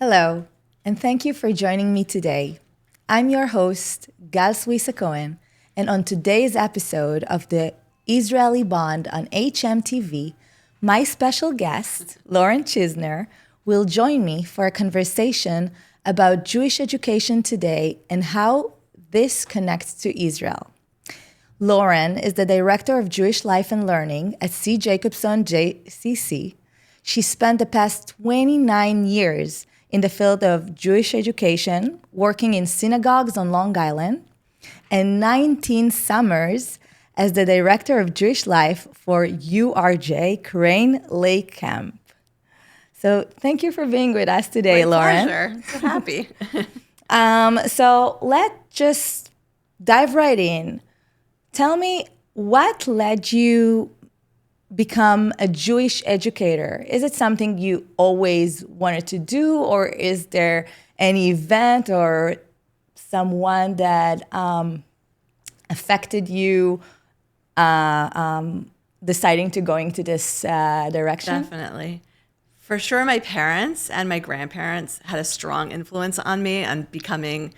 Hello, and thank you for joining me today. I'm your host, Gal Swisa Cohen, and on today's episode of the Israeli Bond on hmTv, my special guest, Lauren Chizner, will join me for a conversation about Jewish education today and how this connects to Israel. Lauren is the Director of Jewish Life and Learning at Sid Jacobson JCC. She spent the past 29 years in the field of Jewish education, working in synagogues on Long Island, and 19 summers as the Director of Jewish Life for URJ Crane Lake Camp. So thank you for being with us today, My Lauren. pleasure. So happy. So let's just dive right in. Tell me, what led you become a Jewish educator? Is it something you always wanted to do, or is there any event or someone that affected you deciding to go into this direction? Definitely. For sure, my parents and my grandparents had a strong influence on me on becoming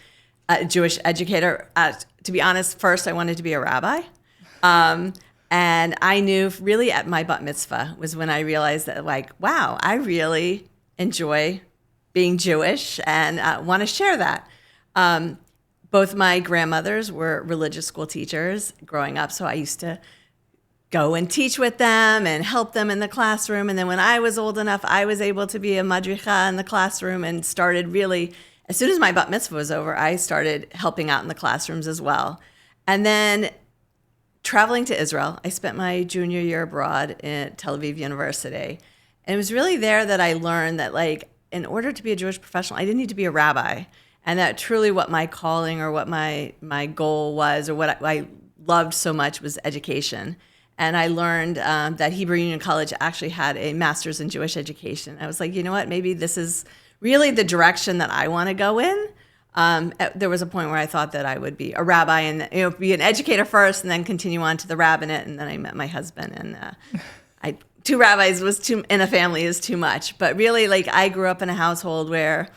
a Jewish educator. To be honest, first I wanted to be a rabbi. And I knew really at my bat mitzvah was when I realized that, like, wow, I really enjoy being Jewish and want to share that. Both my grandmothers were religious school teachers growing up, so I used to go and teach with them and help them in the classroom. And then when I was old enough, I was able to be a madricha in the classroom and started really, as soon as my bat mitzvah was over, I started helping out in the classrooms as well. And then traveling to Israel, I spent my junior year abroad at Tel Aviv University. And it was really there that I learned that, like, in order to be a Jewish professional, I didn't need to be a rabbi. And that truly what my calling or what my goal was, or what I loved so much, was education. And I learned that Hebrew Union College actually had a master's in Jewish education. I was like, you know what, maybe this is really the direction that I want to go in. There was a point where I thought that I would be a rabbi and be an educator first and then continue on to the rabbinate. And then I met my husband, and two rabbis in a family is too much. But really, like, I grew up in a household where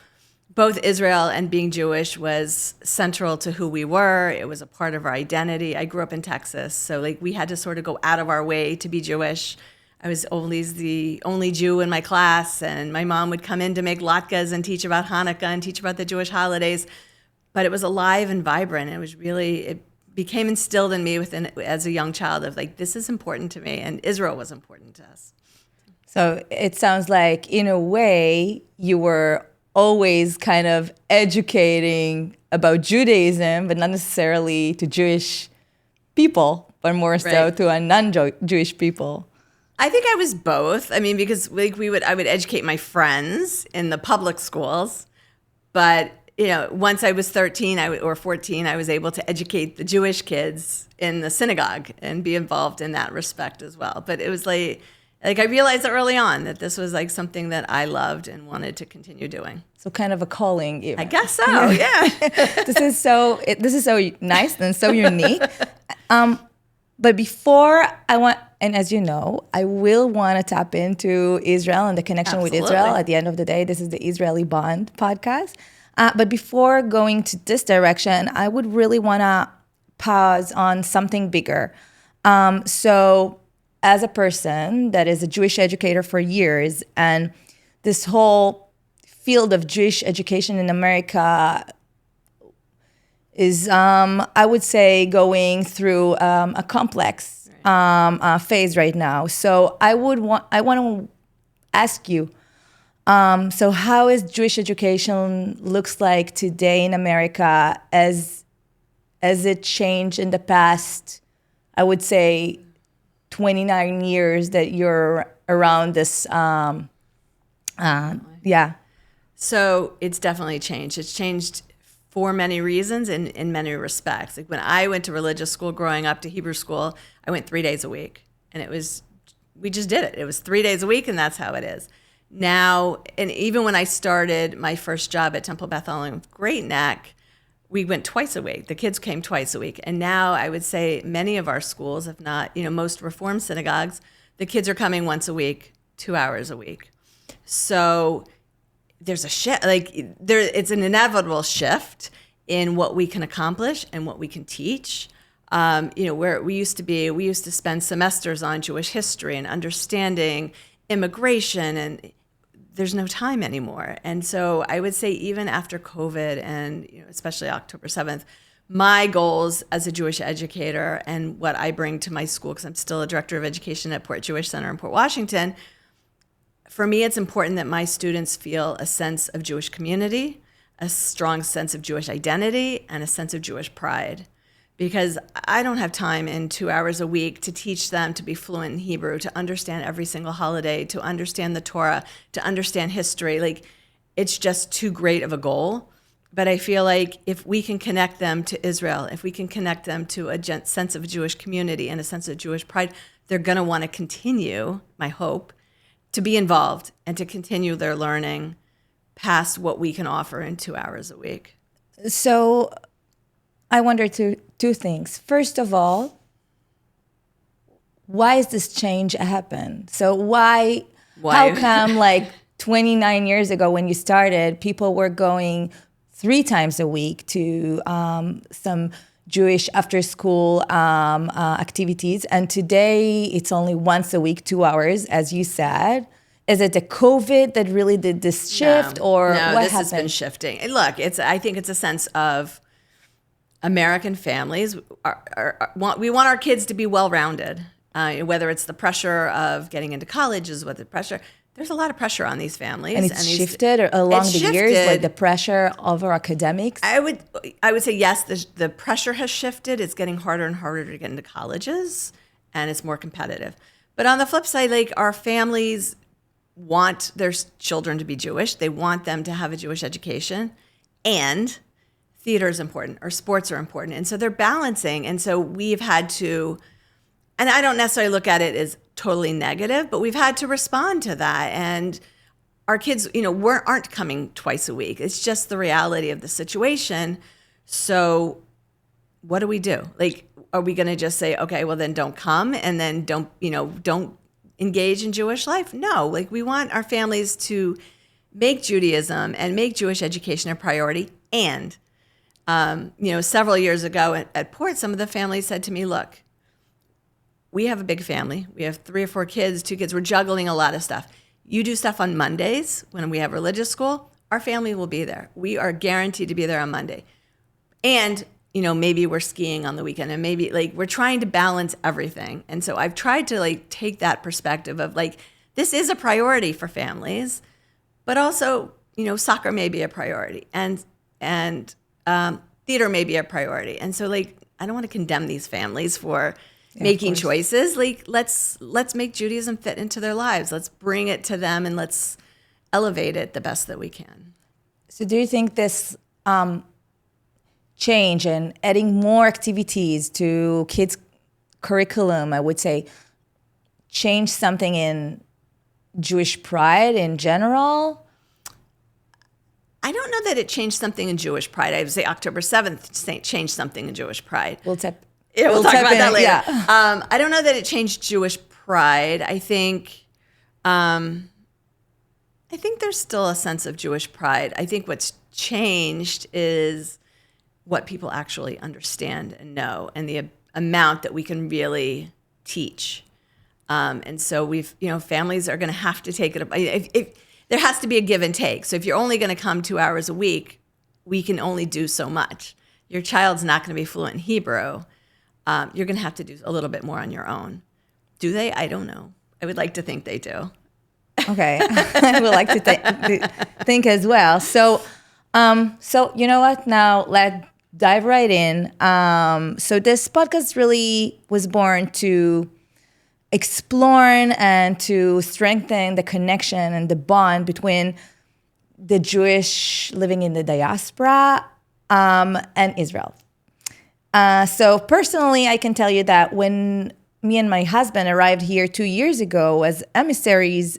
both Israel and being Jewish was central to who we were. It was a part of our identity. I grew up in Texas, so like we had to sort of go out of our way to be Jewish. I was always the only Jew in my class, and my mom would come in to make latkes and teach about Hanukkah and teach about the Jewish holidays. But it was alive and vibrant. It became instilled in me as a young child of, like, this is important to me, and Israel was important to us. So it sounds like, in a way, you were always kind of educating about Judaism, but not necessarily to Jewish people, but more so Right. to a non-Jewish people. I think I was both. I mean, because like I would educate my friends in the public schools, but once I was 13 or 14, I was able to educate the Jewish kids in the synagogue and be involved in that respect as well. But it was like I realized early on that this was like something that I loved and wanted to continue doing. So kind of a calling, even. I guess so. Yeah. This is so nice and so unique. But before and as you know, I will want to tap into Israel and the connection with Israel. At the end of the day, this is the Israeli Bond podcast. But before going to this direction, I would really want to pause on something bigger. So as a person that is a Jewish educator for years, and this whole field of Jewish education in America is, I would say, going through a complex phase right now. So I want to ask you, so how is Jewish education looks like today in America as it changed in the past, I would say, 29 years that you're around this, yeah. So it's definitely changed. It's changed for many reasons and in many respects. Like when I went to religious school growing up to Hebrew school, I went 3 days a week. And we just did it. It was 3 days a week, and that's how it is. Now, and even when I started my first job at Temple Beth Ellen with Great Neck, we went twice a week. The kids came twice a week. And now I would say many of our schools, if not, most Reform synagogues, the kids are coming once a week, 2 hours a week. So there's a shift, it's an inevitable shift in what we can accomplish and what we can teach. Where we used to spend semesters on Jewish history and understanding immigration, and there's no time anymore. And so I would say even after COVID and especially October 7th, my goals as a Jewish educator and what I bring to my school, because I'm still a director of education at Port Jewish Center in Port Washington, for me, it's important that my students feel a sense of Jewish community, a strong sense of Jewish identity, and a sense of Jewish pride. Because I don't have time in 2 hours a week to teach them to be fluent in Hebrew, to understand every single holiday, to understand the Torah, to understand history. It's just too great of a goal. But I feel like if we can connect them to Israel, if we can connect them to a sense of Jewish community and a sense of Jewish pride, they're going to want to continue, my hope, to be involved and to continue their learning past what we can offer in 2 hours a week. So I wonder two things. First of all, why is this change happen? So why? How come 29 years ago when you started, people were going 3 times a week to some Jewish after-school activities, and today it's only once a week, 2 hours, as you said. Is it the COVID that really did this shift, or what happened? This has been shifting. And look, I think it's a sense of American families. We want our kids to be well-rounded, whether it's the pressure of getting into colleges, whether the pressure. There's a lot of pressure on these families. And it's shifted along the years, like the pressure over academics? I would say yes, the pressure has shifted. It's getting harder and harder to get into colleges, and it's more competitive. But on the flip side, our families want their children to be Jewish. They want them to have a Jewish education, and theater is important, or sports are important. And so they're balancing. And so we've had to, and I don't necessarily look at it as totally negative, but we've had to respond to that. And our kids, aren't coming twice a week. It's just the reality of the situation. So what do we do? Are we going to just say, okay, well then don't come, and then don't engage in Jewish life? No, we want our families to make Judaism and make Jewish education a priority. And, several years ago at Port, some of the families said to me, look, we have a big family. We have 3 or 4 kids, 2 kids. We're juggling a lot of stuff. You do stuff on Mondays when we have religious school, our family will be there. We are guaranteed to be there on Monday. And, maybe we're skiing on the weekend, and maybe we're trying to balance everything. And so I've tried to take that perspective of this is a priority for families, but also, soccer may be a priority, and theater may be a priority. And so I don't want to condemn these families for making choices. Let's make Judaism fit into their lives. Let's bring it to them, and let's elevate it the best that we can. So do you think this change and adding more activities to kids' curriculum, I would say, change something in Jewish pride in general? I don't know that it changed something in Jewish pride. I would say October 7th changed something in Jewish pride. We'll talk about that later. Yeah. I don't know that it changed Jewish pride. I think there's still a sense of Jewish pride. I think what's changed is what people actually understand and know, and the amount that we can really teach. And so families are going to have to take it. If there has to be a give and take. So if you're only going to come 2 hours a week, we can only do so much. Your child's not going to be fluent in Hebrew. You're going to have to do a little bit more on your own. Do they? I don't know. I would like to think they do. Okay. I would like to think as well. So you know what? Now let's dive right in. So this podcast really was born to explore and to strengthen the connection and the bond between the Jewish living in the diaspora and Israel. So personally, I can tell you that when me and my husband arrived here 2 years ago as emissaries,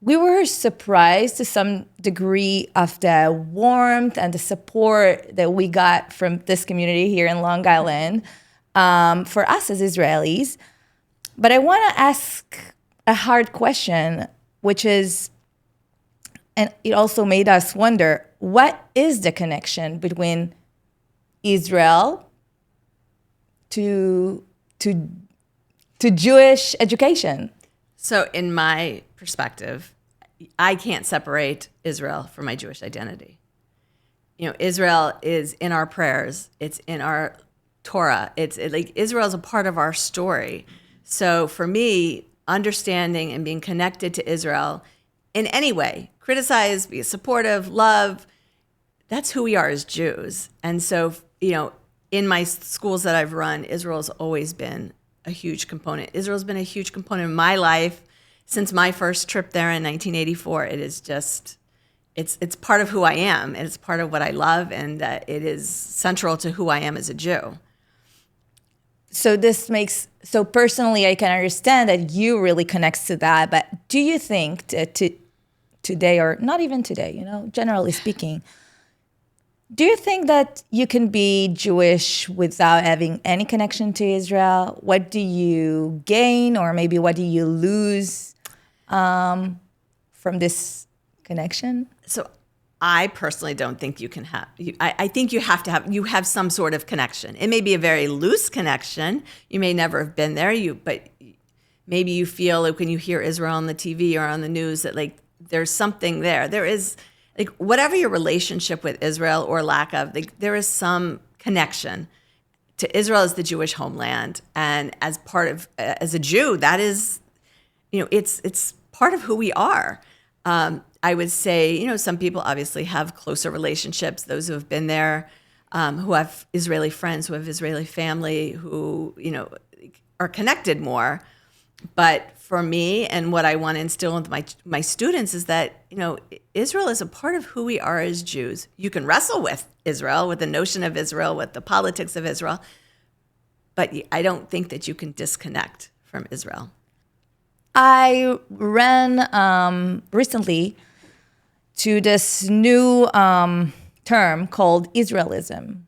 we were surprised to some degree of the warmth and the support that we got from this community here in Long Island for us as Israelis. But I want to ask a hard question, which is, and it also made us wonder, what is the connection between Israel to Jewish education? So in my perspective, I can't separate Israel from my Jewish identity. Israel is in our prayers. It's in our Torah. Like Israel is a part of our story. So for me, understanding and being connected to Israel in any way, criticize, be supportive, love, that's who we are as Jews. And so, in my schools that I've run, Israel's always been a huge component. Israel's been a huge component of my life since my first trip there in 1984. It is just, it's part of who I am, and it's part of what I love, and it is central to who I am as a Jew. So personally, I can understand that you really connects to that. But do you think that today, or not even today, generally speaking, do you think that you can be Jewish without having any connection to Israel? What do you gain, or maybe what do you lose from this connection? So I personally don't think you can have. I think you have some sort of connection. It may be a very loose connection. You may never have been there. But maybe you feel like when you hear Israel on the TV or on the news that like there's something there. There is. Like whatever your relationship with Israel or lack of, like there is some connection to Israel as the Jewish homeland, and as a Jew, that is, it's part of who we are. I would say, some people obviously have closer relationships. Those who have been there, who have Israeli friends, who have Israeli family, who are connected more. But for me, and what I want to instill with my students is that, Israel is a part of who we are as Jews. You can wrestle with Israel, with the notion of Israel, with the politics of Israel, but I don't think that you can disconnect from Israel. I ran recently to this new term called Israelism,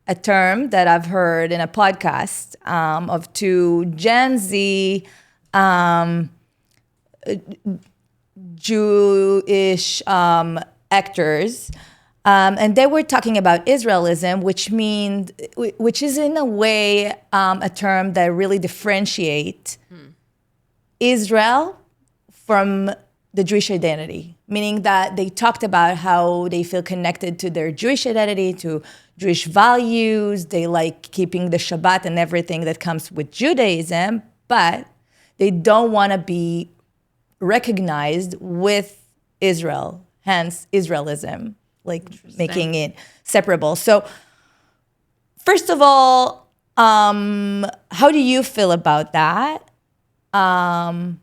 a term that I've heard in a podcast of two Gen Z Jewish actors, and they were talking about Israelism, which is in a way a term that really differentiates Israel from the Jewish identity, meaning that they talked about how they feel connected to their Jewish identity, to Jewish values. They like keeping the Shabbat and everything that comes with Judaism, but they don't want to be recognized with Israel, hence Israelism, like making it separable. So first of all, how do you feel about that? And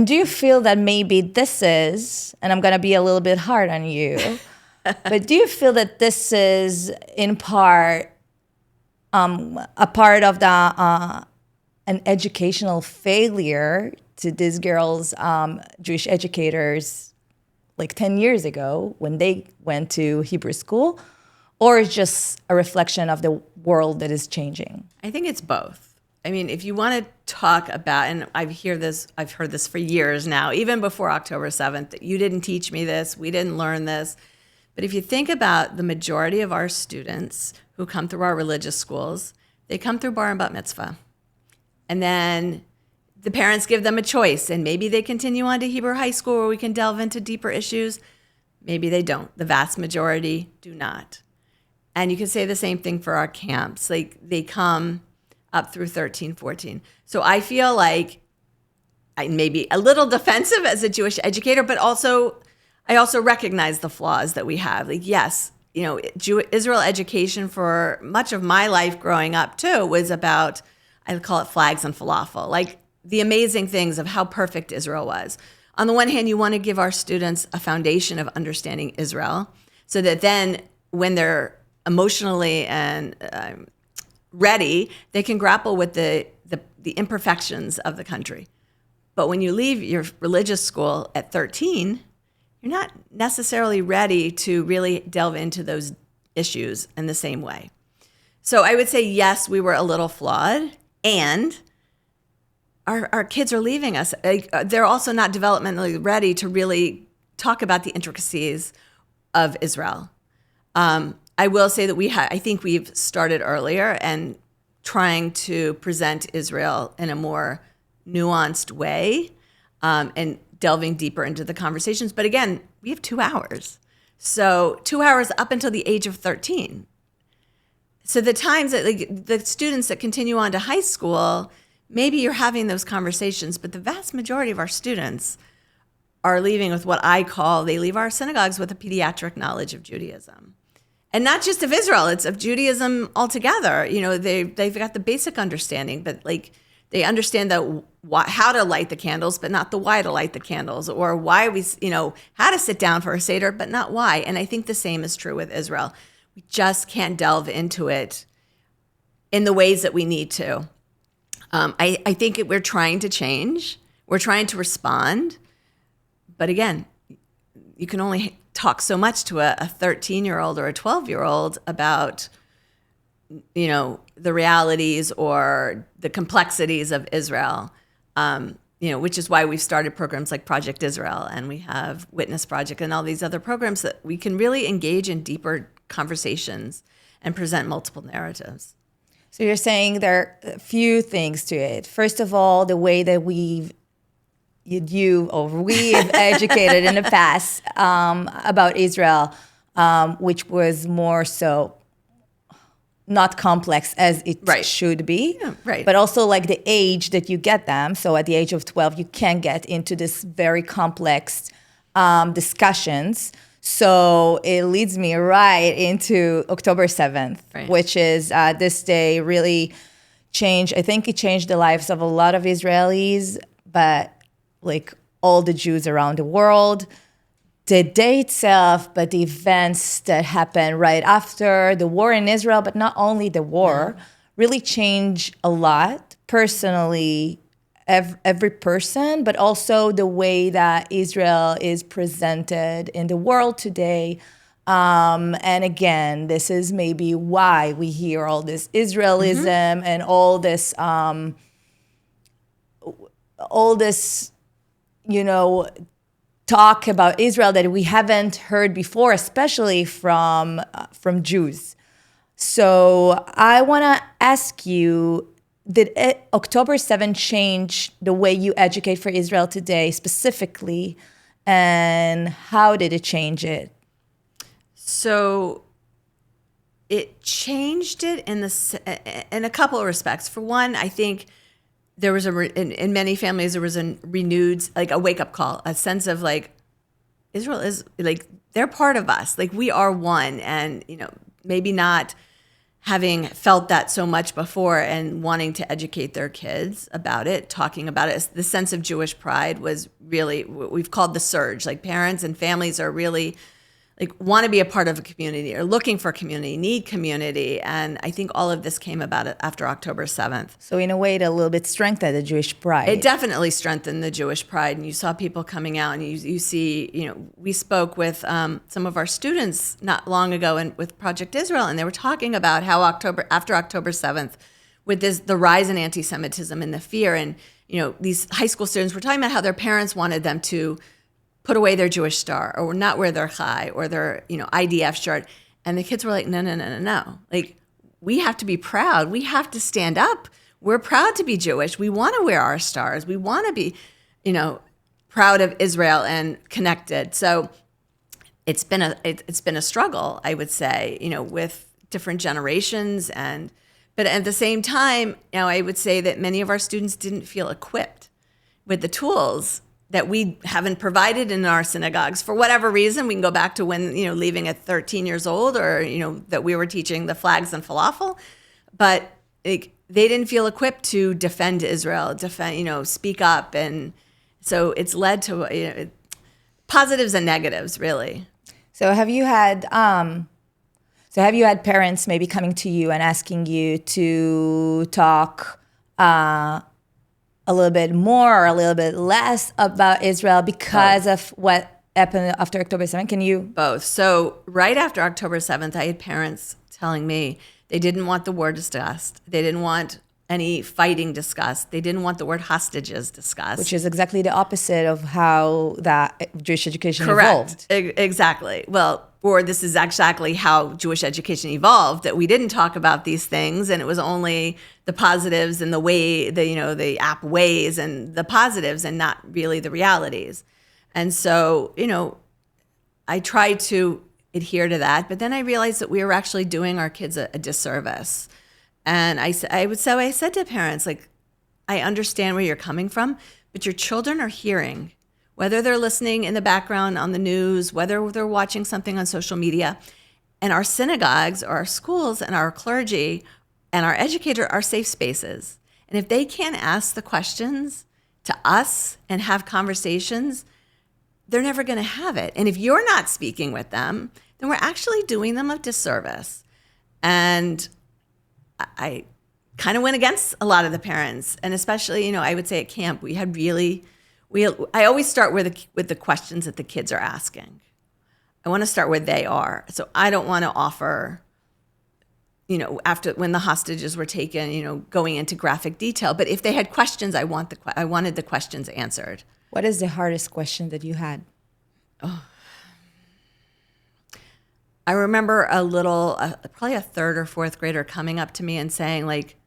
do you feel that maybe this is, and I'm going to be a little bit hard on you, but do you feel that this is in part a part of an educational failure to these girls, Jewish educators, like 10 years ago when they went to Hebrew school, or is just a reflection of the world that is changing? I think it's both. I mean, if you want to talk about, and I've heard this for years now, even before October 7th, that you didn't teach me this, we didn't learn this. But if you think about the majority of our students who come through our religious schools, they come through bar and bat mitzvah. And then the parents give them a choice, and maybe they continue on to Hebrew high school where we can delve into deeper issues. Maybe they don't. The vast majority do not. And you can say the same thing for our camps. Like they come up through 13, 14. So I feel like I may be a little defensive as a Jewish educator, but I also recognize the flaws that we have. Like, yes, Israel education for much of my life growing up too was about, I call it flags and falafel, like the amazing things of how perfect Israel was. On the one hand, you want to give our students a foundation of understanding Israel so that then when they're emotionally and ready, they can grapple with the imperfections of the country. But when you leave your religious school at 13, you're not necessarily ready to really delve into those issues in the same way. So I would say, yes, we were a little flawed. And our kids are leaving us. They're also not developmentally ready to really talk about the intricacies of Israel. I will say that I think we've started earlier and trying to present Israel in a more nuanced way, and delving deeper into the conversations. But again, we have 2 hours. So 2 hours up until the age of 13. So the times that the students that continue on to high school, maybe you're having those conversations, but the vast majority of our students are leaving with what they leave our synagogues with a pediatric knowledge of Judaism. And not just of Israel, it's of Judaism altogether. They've got the basic understanding, but they understand that how to light the candles, but not the why to light the candles, or why how to sit down for a Seder, but not why. And I think the same is true with Israel. We just can't delve into it in the ways that we need to. I think we're trying to change. We're trying to respond. But again, you can only talk so much to a 13-year-old or a 12-year-old about the realities or the complexities of Israel, which is why we've started programs like Project Israel, and we have Witness Project and all these other programs that we can really engage in deeper conversations and present multiple narratives. So you're saying there are a few things to it. First of all, the way that we've educated in the past about Israel, which was more so not complex as it should be. Yeah, right. But also like the age that you get them. So at the age of 12, you can get into this very complex discussions. So it leads me right into October 7th, which is this day really changed. I think it changed the lives of a lot of Israelis, but like all the Jews around the world. The day itself, but the events that happened right after the war in Israel, but not only the war, really changed a lot personally, every person, but also the way that Israel is presented in the world today. And again, this is maybe why we hear all this Israelism and all this, talk about Israel that we haven't heard before, especially from Jews. So I want to ask you, did October 7th change the way you educate for Israel today specifically, and how did it change it? So it changed it in a couple of respects. For one, I think there was in many families there was a renewed, like a wake up call, a sense of like Israel is like they're part of us, like we are one, and maybe not having felt that so much before and wanting to educate their kids about it, talking about it. The sense of Jewish pride was really what we've called the surge. Like parents and families are really like want to be a part of a community or looking for community, need community. And I think all of this came about after October 7th. So in a way, it a little bit strengthened the Jewish pride. It definitely strengthened the Jewish pride. And you saw people coming out, and you see, we spoke with some of our students not long ago with Project Israel, and they were talking about how after October 7th, with the rise in anti-Semitism and the fear, and these high school students were talking about how their parents wanted them to put away their Jewish star or not wear their chai or their IDF shirt, and the kids were like, no, like we have to be proud, we have to stand up, we're proud to be Jewish, we want to wear our stars, we want to be proud of Israel and connected. So it's been a struggle, I would say, with different generations, but at the same time, I would say that many of our students didn't feel equipped with the tools that we haven't provided in our synagogues for whatever reason. We can go back to when, leaving at 13 years old, or, that we were teaching the flags and falafel, but they didn't feel equipped to defend Israel, speak up. And so it's led to positives and negatives, really. So have you had parents maybe coming to you and asking you to talk a little bit more or a little bit less about Israel because of what happened after October 7th? Can you? Both. So right after October 7th, I had parents telling me they didn't want the war discussed. They didn't want any fighting discussed. They didn't want the word hostages discussed. Which is exactly the opposite of how that Jewish education evolved. Exactly. Well, or this is exactly how Jewish education evolved, that we didn't talk about these things, and it was only the positives and the app ways and the positives and not really the realities. And so, I tried to adhere to that, but then I realized that we were actually doing our kids a disservice. And I said to parents, like, I understand where you're coming from, but your children are hearing, whether they're listening in the background on the news, whether they're watching something on social media, and our synagogues or our schools and our clergy and our educator are safe spaces. And if they can't ask the questions to us and have conversations, they're never going to have it. And if you're not speaking with them, then we're actually doing them a disservice. And I kind of went against a lot of the parents, and especially, I would say at camp, I always start with the questions that the kids are asking. I want to start where they are. So I don't want to offer, after when the hostages were taken, going into graphic detail. But if they had questions, I wanted the questions answered. What is the hardest question that you had? I remember probably a third or fourth grader coming up to me and saying, like,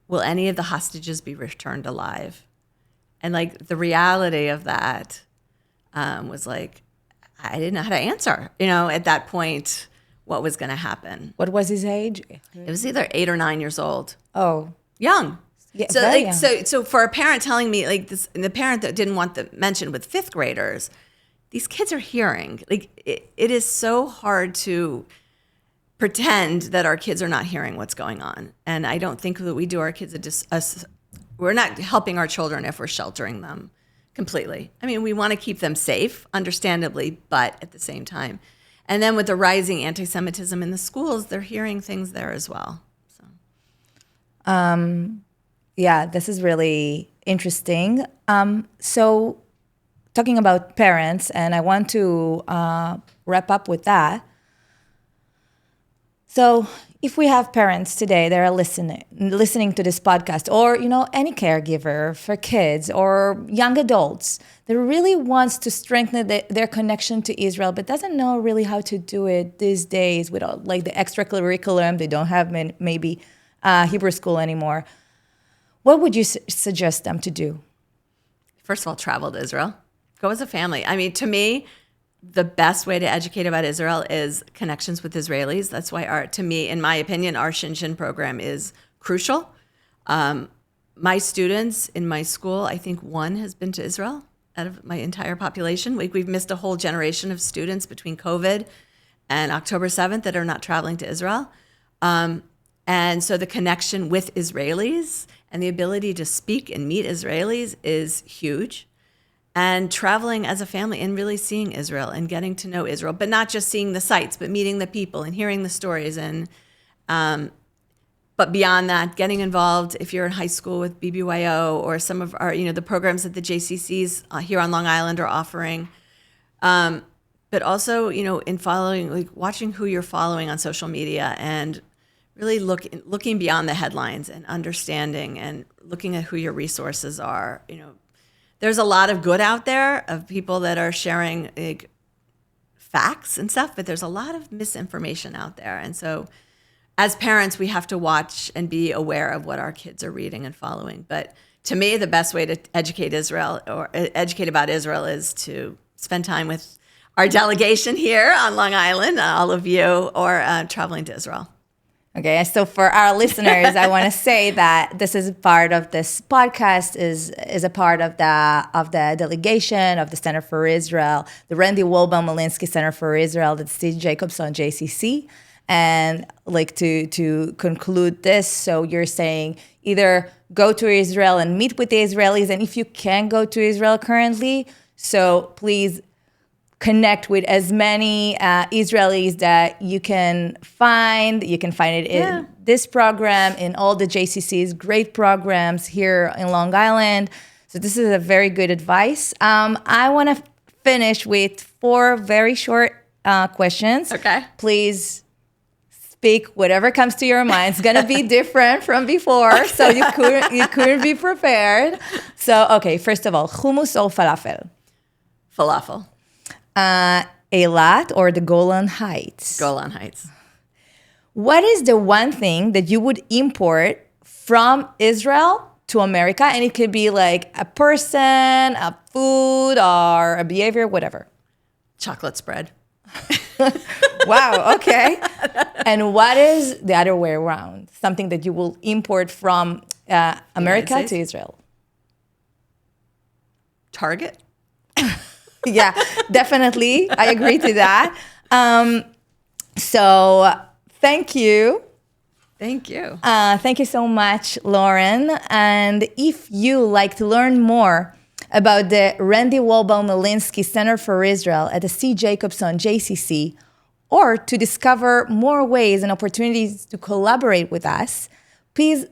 will any of the hostages be returned alive? And like the reality of that was like, I didn't know how to answer, at that point, what was going to happen. What was his age? It was either 8 or 9 years old. Oh. Young. Yeah, so very like, young. so for a parent telling me like this, and the parent that didn't want the mention with 5th graders, these kids are hearing. Like it is so hard to pretend that our kids are not hearing what's going on. And I don't think that we do our kids we're not helping our children if we're sheltering them completely. I mean, we want to keep them safe, understandably, but at the same time. And then with the rising anti-Semitism in the schools, they're hearing things there as well. So. Yeah, this is really interesting. So talking about parents, and I want to wrap up with that. So if we have parents today that are listening to this podcast, or any caregiver for kids or young adults that really wants to strengthen their connection to Israel, but doesn't know really how to do it these days without like the extracurriculum, they don't have maybe Hebrew school anymore, what would you suggest them to do? First of all, travel to Israel. Go as a family. I mean, to me, the best way to educate about Israel is connections with Israelis. That's why, to me, in my opinion, our Shin program is crucial. My students in my school, I think one has been to Israel out of my entire population. We've missed a whole generation of students between COVID and October 7th that are not traveling to Israel. And so the connection with Israelis and the ability to speak and meet Israelis is huge. And traveling as a family and really seeing Israel and getting to know Israel, but not just seeing the sights, but meeting the people and hearing the stories. And but beyond that, getting involved if you're in high school with BBYO or some of our, the programs that the JCCs here on Long Island are offering. But also, in following, like watching who you're following on social media and really looking beyond the headlines and understanding and looking at who your resources are, There's a lot of good out there of people that are sharing facts and stuff, but there's a lot of misinformation out there. And so as parents, we have to watch and be aware of what our kids are reading and following. But to me, the best way to educate about Israel is to spend time with our delegation here on Long Island, all of you, or traveling to Israel. Okay, so for our listeners, I want to say that this is part of this podcast is a part of the delegation of the Center for Israel, the Randy Wolbaum-Malinsky Center for Israel, the Sid Jacobson JCC. And like to conclude this, so you're saying either go to Israel and meet with the Israelis, and if you can't go to Israel currently, so please connect with as many Israelis that you can find. You can find it in this program, in all the JCC's great programs here in Long Island. So this is a very good advice. I want to finish with 4 very short questions. Okay. Please pick whatever comes to your mind. It's gonna be different from before, so you couldn't be prepared. So, okay, first of all, hummus or falafel? Falafel. Eilat or the Golan Heights? Golan Heights. What is the one thing that you would import from Israel to America? And it could be like a person, a food, or a behavior, whatever. Chocolate spread. Wow, okay. And what is the other way around? Something that you will import from America to Israel? Target. Yeah, definitely. I agree to that. So thank you. Thank you. Thank you so much, Lauren. And if you like to learn more about the Randy Wolbaum-Malinsky Center for Israel at the Sid Jacobson JCC, or to discover more ways and opportunities to collaborate with us, please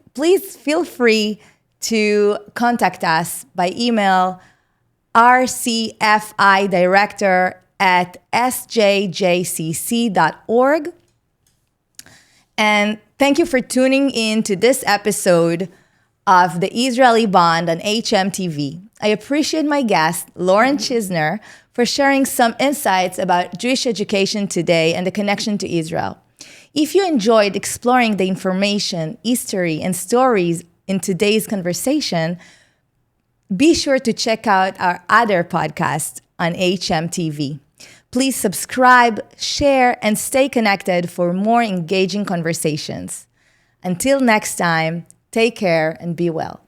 feel free to contact us by email rcfidirector@sjjcc.org. And thank you for tuning in to this episode of The Israeli Bond on hmTV. I appreciate my guest, Lauren Chizner, for sharing some insights about Jewish education today and the connection to Israel. If you enjoyed exploring the information, history, and stories in today's conversation, be sure to check out our other podcasts on hmTV. Please subscribe, share, and stay connected for more engaging conversations. Until next time, take care and be well.